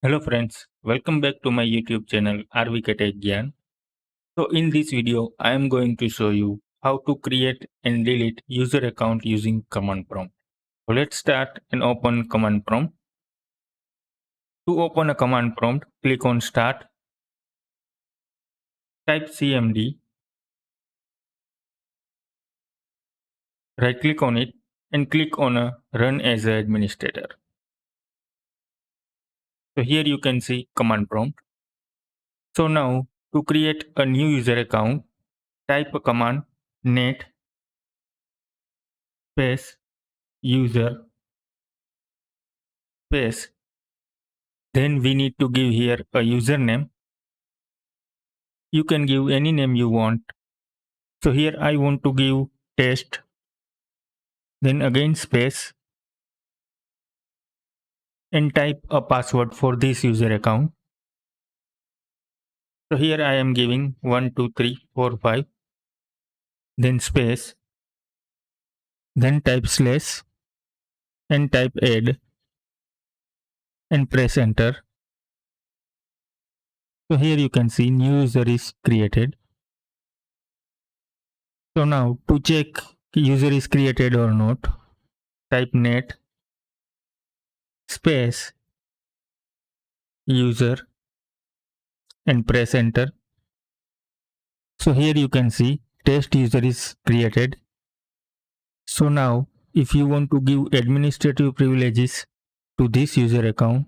Hello friends, welcome back to my YouTube channel RVK Tech Gyan. So in this video, I am going to show you how to create and delete user account using command prompt. So let's start and open command prompt. To open a command prompt, click on Start, type CMD, right click on it and click on Run as an administrator. So here you can see command prompt. So now to create a new user account, type a command net space user space. Then we need to give here a username. You can give any name you want. So here I want to give test. Then again space and type a password for this user account. So here I am giving 1, 2, 3, 4, 5. Then space. Then type slash and type add and press enter. So here you can see new user is created. So now to check user is created or not, type net space user and press enter. So here you can see test user is created. So now if you want to give administrative privileges to this user account,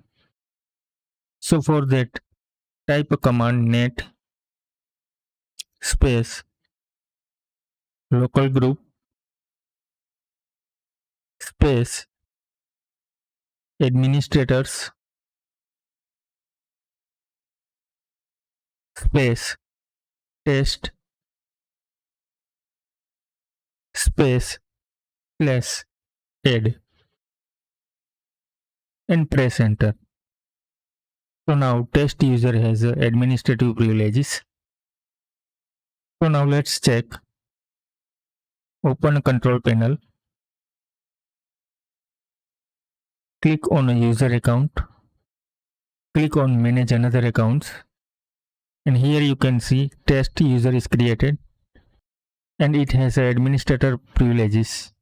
so for that type a command net space local group space administrators space test space slash add and press enter. So now test user has administrative privileges. So now let's check. Open a control panel. Click on a user account. Click on manage another accounts. And here you can see test user is created and it has administrator privileges.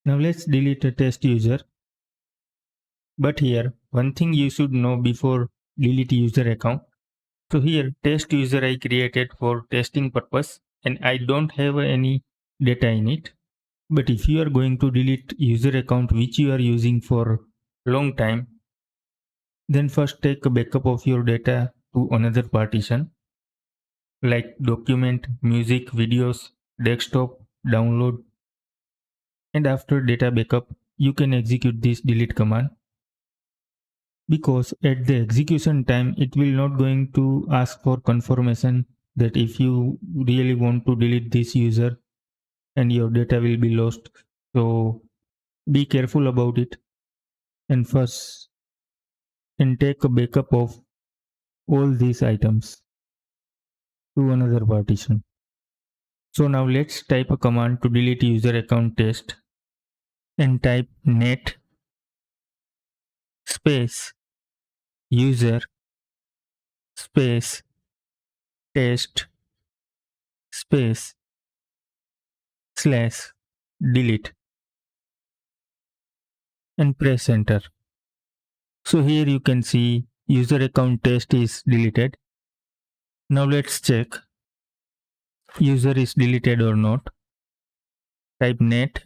Now let's delete a test user. But here one thing you should know before delete user account. So here test user I created for testing purpose and I don't have any data in it. But if you are going to delete user account which you are using for long time, then first take a backup of your data to another partition like document, music, videos, desktop, download, and after data backup you can execute this delete command, because at the execution time it will not going to ask for confirmation that if you really want to delete this user and your data will be lost. So be careful about it and first and take a backup of all these items to another partition. So now let's type a command to delete user account test and type net space user space test space slash delete and press enter. So here you can see user account test is deleted. Now let's check user is deleted or not. Type net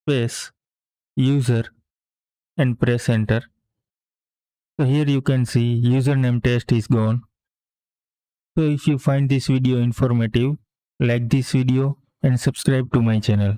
space user and press enter. So here you can see username test is gone. So if you find this video informative, like this video and subscribe to my channel.